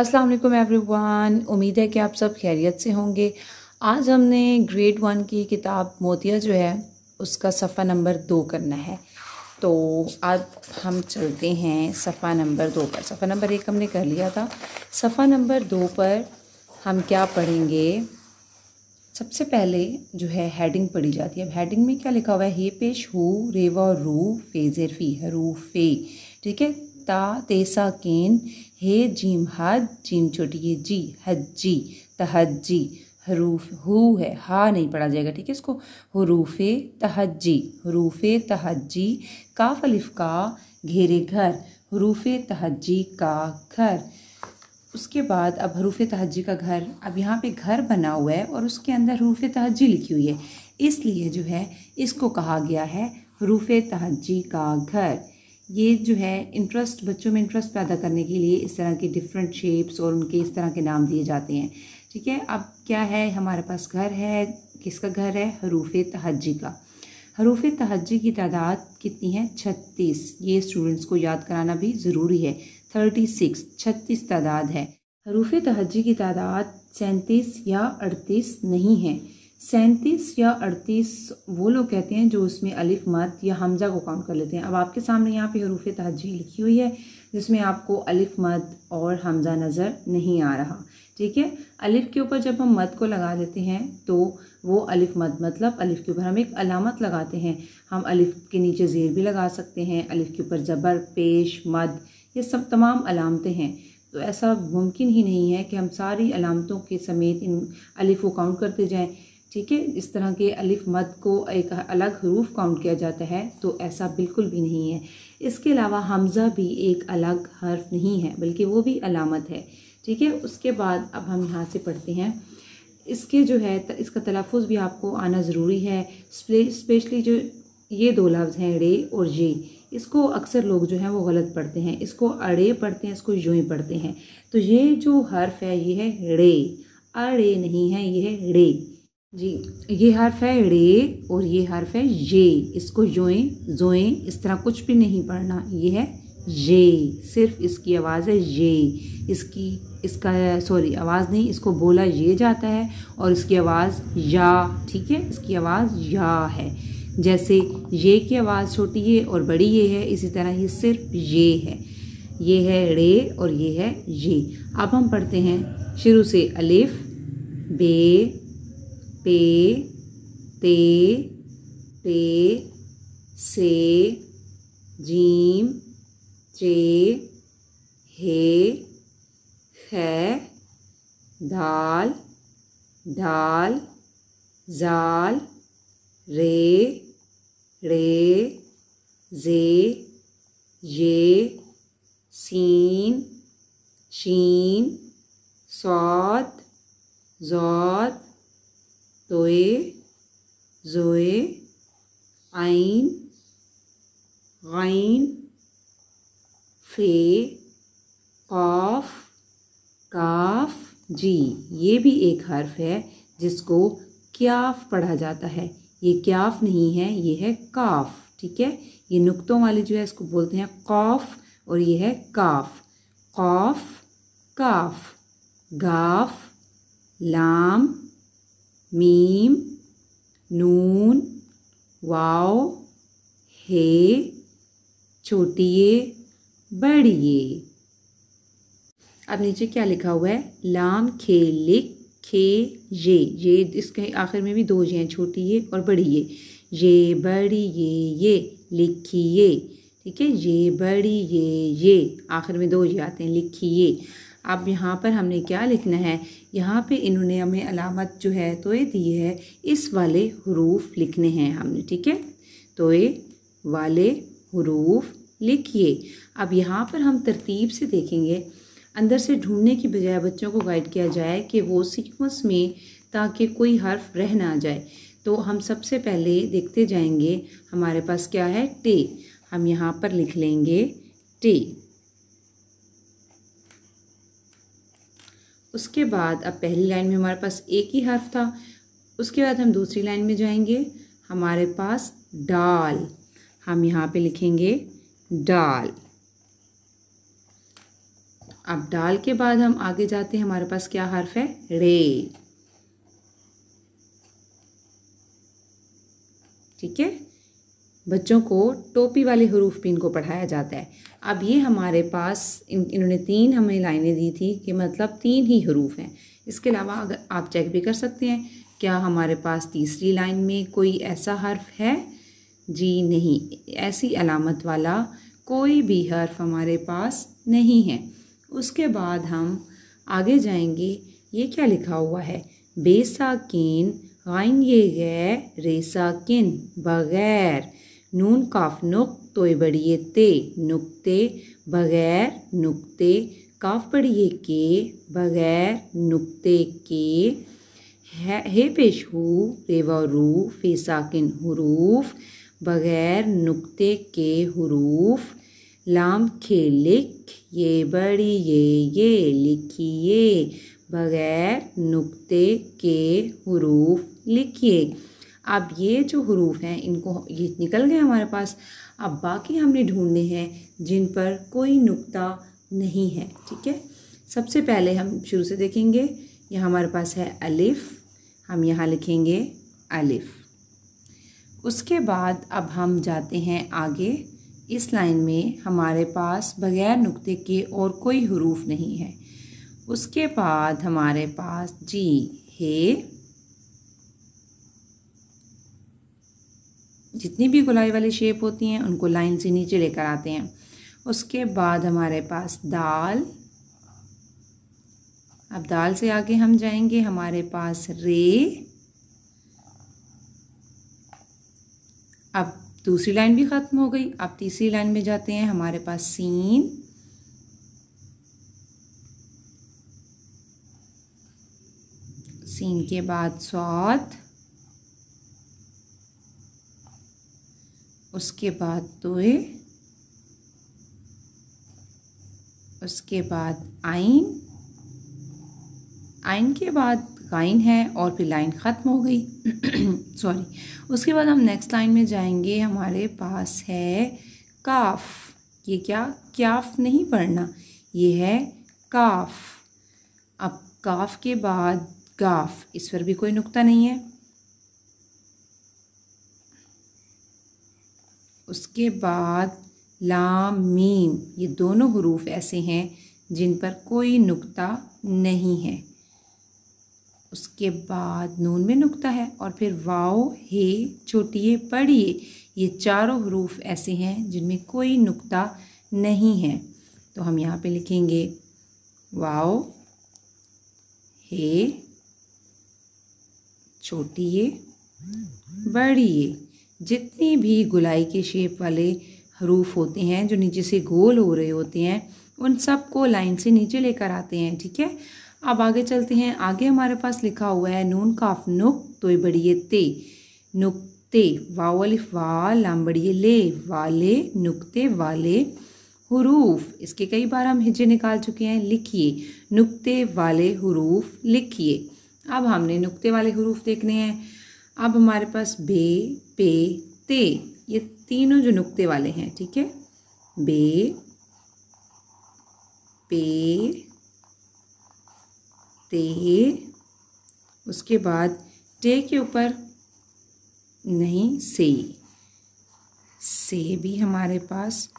अस्सलाम वालेकुम एवरीवन। उम्मीद है कि आप सब खैरियत से होंगे। आज हमने ग्रेड 1 की किताब मोतिया जो है उसका सफ़ा नंबर 2 करना है। तो आज हम चलते हैं सफ़ा नंबर 2 पर। सफ़ा नंबर 1 हमने कर लिया था। सफ़ा नंबर 2 पर हम क्या पढ़ेंगे? सबसे पहले जो है हेडिंग पढ़ी जाती है। अब हेडिंग में क्या लिखा हुआ है? हे पेश हु रेवा रू फेज़ेर फी हरूफे, ठीक है। ता तेसा केन हे जीम हद जीम छोटी ये जी हज्जी तहज्जी हरूफ हु है हा नहीं पढ़ा जाएगा, ठीक है। इसको हरूफे तहज्जी काफ अलिफ का घेरे घर हरूफे तहज्जी का घर। उसके बाद अब हरूफ तहज्जी का घर, अब यहाँ पे घर बना हुआ है और उसके अंदर हरूफ तहज्जी लिखी हुई है, इसलिए जो है इसको कहा गया है हरूफ तहज्जी का घर। ये जो है इंटरेस्ट, बच्चों में इंटरेस्ट पैदा करने के लिए इस तरह की डिफरेंट शेप्स और उनके इस तरह के नाम दिए जाते हैं, ठीक है। अब क्या है हमारे पास? घर है। किसका घर है? हरूफ तहज्जी का। हरूफ तहज्जी की तादाद कितनी है? 36। ये स्टूडेंट्स को याद कराना भी ज़रूरी है। 36 तादाद है। हरूफ तहज्जी की तादाद 37 या 38 नहीं है। 37 या 38 वो लोग कहते हैं जो उसमें अलिफ मद या हमज़ा को काउंट कर लेते हैं। अब आपके सामने यहाँ पे हरूफ तहज्जी लिखी हुई है जिसमें आपको अलिफ मद और हमज़ा नज़र नहीं आ रहा, ठीक है। अलिफ के ऊपर जब हम मद को लगा देते हैं तो वो अलिफ मद, मतलब अलिफ के ऊपर हम एक अलामत लगाते हैं। हम अलिफ के नीचे ज़ेर भी लगा सकते हैं, अलिफ के ऊपर ज़बर, पेश, मद, ये सब तमाम अलामतें हैं। तो ऐसा मुमकिन ही नहीं है कि हम सारी अलामतों के समेत इन अलिफ को काउंट करते जाएं, ठीक है। इस तरह के अलिफ मद को एक अलग हरूफ काउंट किया जाता है, तो ऐसा बिल्कुल भी नहीं है। इसके अलावा हमज़ा भी एक अलग हर्फ नहीं है, बल्कि वो भी अलामत है, ठीक है। उसके बाद अब हम यहाँ से पढ़ते हैं। इसके जो है इसका तलफ़ुज़ भी आपको आना ज़रूरी है। स्पेशली जो ये दो लफ्ज़ हैं रे और ये, इसको अक्सर लोग जो हैं वो गलत पढ़ते हैं। इसको अड़े पढ़ते हैं, इसको यूँ ही पढ़ते हैं। तो ये जो हर्फ है ये है रे, अड़े नहीं है, ये है रे जी। ये हर्फ है रे और ये हर्फ है ये। इसको योएं जोएं इस तरह कुछ भी नहीं पढ़ना। ये है ये, सिर्फ इसकी आवाज़ है ये। इसका आवाज़ नहीं, इसको बोला ये जाता है और इसकी आवाज़ या, ठीक है। इसकी आवाज़ या है। जैसे ये की आवाज़ छोटी ये और बड़ी ये है, इसी तरह ये सिर्फ ये है। ये है रे और ये है ये। अब हम पढ़ते हैं शुरू से। अलिफ, बे, पे, ते, ते, से, जीम, चे, हे, खे, दाल, ढाल, जाल, रे, रे, जे, ये, सीन, शीन, सौद, जौद, तोए, जोए, आइन, गैन, फे, कॉफ, काफ, जी। ये भी एक हर्फ है जिसको क्याफ पढ़ा जाता है। ये क्याफ नहीं है, ये है काफ, ठीक है। ये नुक्तों वाली जो है इसको बोलते हैं कॉफ और ये है काफ। कॉफ, काफ, गाफ, लाम, मीम, नून, वाव, हे, छोटी ये, बड़ी ये। अब नीचे क्या लिखा हुआ है? लाम, खे, लिख, खे, ये इसके आखिर में भी दो ये हैं, छोटी ये और बड़ी ये बड़ी ये लिखिए, ठीक है। ये बड़ी ये आखिर में दो ये आते हैं, लिखिए। अब यहाँ पर हमने क्या लिखना है? यहाँ पे इन्होंने हमें अलामत जो है तोए दी है, इस वाले हुरूफ लिखने हैं हमने, ठीक है। तोए वाले हुरूफ लिखिए। अब यहाँ पर हम तरतीब से देखेंगे, अंदर से ढूंढने की बजाय बच्चों को गाइड किया जाए कि वो सीक्वेंस में, ताकि कोई हर्फ रह ना जाए। तो हम सबसे पहले देखते जाएंगे हमारे पास क्या है? टे। हम यहाँ पर लिख लेंगे टे। उसके बाद अब पहली लाइन में हमारे पास एक ही हर्फ था। उसके बाद हम दूसरी लाइन में जाएंगे, हमारे पास डाल। हम यहाँ पे लिखेंगे डाल। अब डाल के बाद हम आगे जाते हैं, हमारे पास क्या हर्फ है? रे। ठीक है, बच्चों को टोपी वाले हरूफ भी इनको पढ़ाया जाता है। अब ये हमारे पास इन्होंने 3 हमें लाइनें दी थी कि मतलब 3 ही हरूफ हैं। इसके अलावा अगर आप चेक भी कर सकते हैं, क्या हमारे पास तीसरी लाइन में कोई ऐसा हर्फ है? जी नहीं, ऐसी अलामत वाला कोई भी हर्फ हमारे पास नहीं है। उसके बाद हम आगे जाएंगे, ये क्या लिखा हुआ है? बेसाकिन गाइन ये गैर रेसाकिन बगैर, नून काफ नुक तोय बड़िए ते नुक्ते बगैर नुक्ते, काफ बड़िए के बगैर नुक्ते के, हे पेश हु रेवा रू फेसाकिन हुरूफ बगैर नुक्ते के हुरूफ, लाम खे लिख ये बड़ी ये लिखिए बगैर नुक्ते के हुरूफ लिखिए। अब ये जो हुरूफ हैं इनको ये निकल गए हमारे पास। अब बाकी हमने ढूंढने हैं जिन पर कोई नुक्ता नहीं है। ठीक है, सबसे पहले हम शुरू से देखेंगे। यहाँ हमारे पास है अलिफ, हम यहाँ लिखेंगे अलिफ। उसके बाद अब हम जाते हैं आगे। इस लाइन में हमारे पास बगैर नुक्ते के और कोई हुरूफ नहीं है। उसके बाद हमारे पास जी हे, जितनी भी गोलाई वाली शेप होती हैं उनको लाइन से नीचे लेकर आते हैं। उसके बाद हमारे पास दाल, अब दाल से आगे हम जाएंगे, हमारे पास रे। अब दूसरी लाइन भी ख़त्म हो गई। अब तीसरी लाइन में जाते हैं, हमारे पास सीन, सीन के बाद स्वाद, उसके बाद तोय, उसके बाद आइन, आइन के बाद गाइन है और फिर लाइन ख़त्म हो गई सॉरी। उसके बाद हम नेक्स्ट लाइन में जाएंगे, हमारे पास है काफ। ये क्या? क्याफ नहीं पढ़ना, ये है काफ। अब काफ के बाद गाफ, इस पर भी कोई नुक्ता नहीं है। उसके बाद लाम मीम, ये दोनों हुरूफ ऐसे हैं जिन पर कोई नुक्ता नहीं है। उसके बाद नून में नुक्ता है और फिर वाओ हे छोटिए पढ़िए, ये चारों हुरूफ ऐसे हैं जिनमें कोई नुक्ता नहीं है। तो हम यहाँ पे लिखेंगे वाओ हे छोटिए बड़िए। जितनी भी गुलाई के शेप वाले हरूफ होते हैं जो नीचे से गोल हो रहे होते हैं, उन सब को लाइन से नीचे लेकर आते हैं। ठीक है, अब आगे चलते हैं। आगे हमारे पास लिखा हुआ है नून काफ नुक तोय बड़िए ते नुक्ते, वाओ अलिफ वा लाम बड़िए ले वाले नुक्ते वाले हुरूफ। इसके कई बार हम हिज्जे निकाल चुके हैं। लिखिए नुक्ते वाले हुरूफ लिखिए। अब हमने नुक्ते वाले हुरूफ देखने हैं। अब हमारे पास बे पे ते, ये तीनों जो नुक्ते वाले हैं। ठीक है, बे पे ते, उसके बाद टे के ऊपर नहीं से भी हमारे पास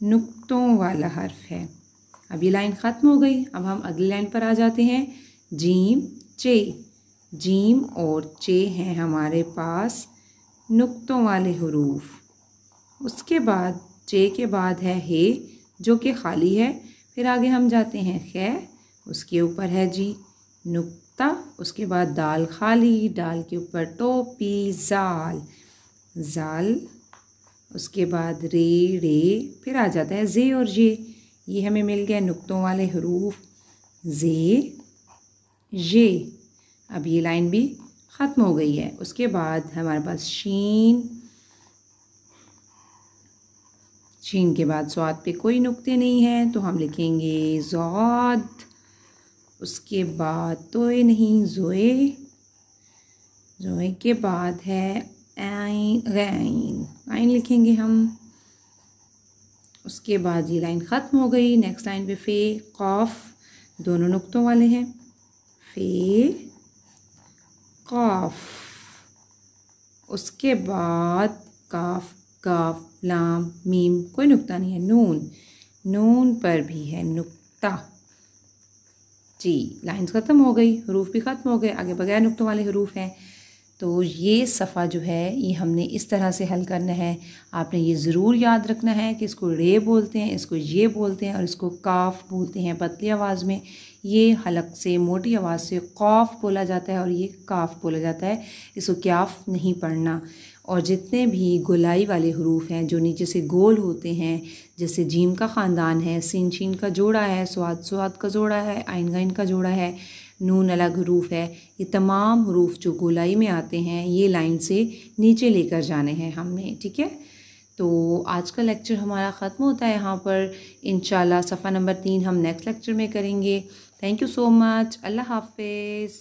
नुक्तों वाला हर्फ है। अब ये लाइन ख़त्म हो गई। अब हम अगली लाइन पर आ जाते हैं। जीम चे, जीम और चे हैं हमारे पास नुक्तों वाले हुरूफ। उसके बाद चे के बाद है हे जो कि खाली है। फिर आगे हम जाते हैं खे, उसके ऊपर है जी नुक्ता। उसके बाद दाल खाली, दाल के ऊपर टोपी जाल जाल। उसके बाद रे रे, फिर आ जाता है जे और जे, ये हमें मिल गया नुक्तों वाले हुरूफ जे जे। अब ये लाइन भी ख़त्म हो गई है। उसके बाद हमारे पास शीन, शीन के बाद स्वाद पे कोई नुक्ते नहीं है तो हम लिखेंगे ज़ौद। उसके बाद तोय नहीं ज़ोए, ज़ोए के बाद है आइन गैन, आइन लिखेंगे हम। उसके बाद ये लाइन ख़त्म हो गई। नेक्स्ट लाइन पे फ़े क़ाफ दोनों नुक्तों वाले हैं, फ़े क़ाफ। उसके बाद काफ काफ लाम मीम, कोई नुक्ता नहीं है, नून, नून पर भी है नुक्ता। जी लाइंस ख़त्म हो गई, हरूफ भी ख़त्म हो गए, आगे बगैर नुक्तों वाले हरूफ हैं। तो ये सफ़ा जो है ये हमने इस तरह से हल करना है। आपने ये ज़रूर याद रखना है कि इसको रे बोलते हैं, इसको ये बोलते हैं और इसको काफ बोलते हैं पतली आवाज़ में। ये हलक से मोटी आवाज़ से कौफ बोला जाता है और ये काफ बोला जाता है, इसको क्याफ नहीं पढ़ना। और जितने भी गोलाई वाले हरूफ हैं जो नीचे से गोल होते हैं, जैसे जीम का ख़ानदान है, सीन शीन का जोड़ा है, स्वाद स्वाद का जोड़ा है, आइन गाइन का जोड़ा है, नून अलग हरूफ है, ये तमाम हरूफ जो गोलाई में आते हैं ये लाइन से नीचे लेकर जाने हैं हमने, ठीक है। तो आज का लेक्चर हमारा ख़त्म होता है यहाँ पर। इंशाल्लाह सफ़ा नंबर 3 हम नेक्स्ट लेक्चर में करेंगे। Thank you so much. अल्लाह हाफ़िज़।